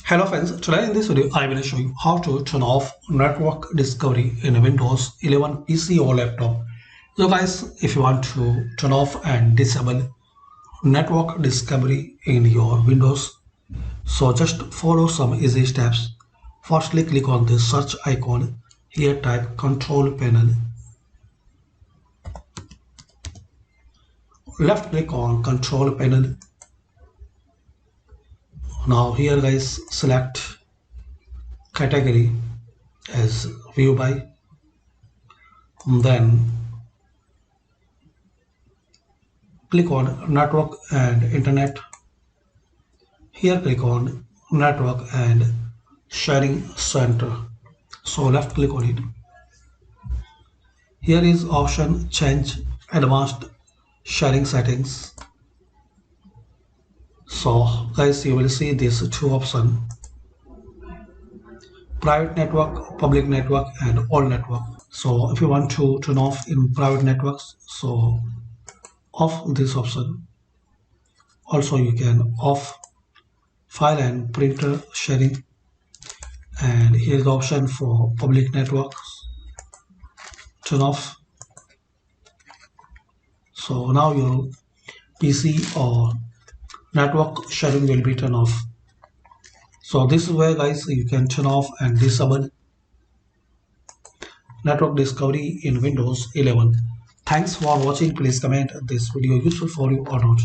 Hello friends, today in this video I will show you how to turn off network discovery in Windows 11 PC or laptop. So guys, if you want to turn off and disable network discovery in your Windows, so just follow some easy steps. Firstly, click on the search icon. Here type control panel. Left click on control panel. Now here guys, select category as view by. Then click on network and internet. Here click on network and sharing center. So left click on it. Here is option change advanced sharing settings. So guys, you will see these two options: private network, public network, and all network. So if you want to turn off in private networks, so off this option. Also you can off file and printer sharing, and here is the option for public networks, turn off. So now your PC or network sharing will be turned off. So this is where guys you can turn off and disable network discovery in Windows 11. Thanks for watching. Please comment this video useful for you or not.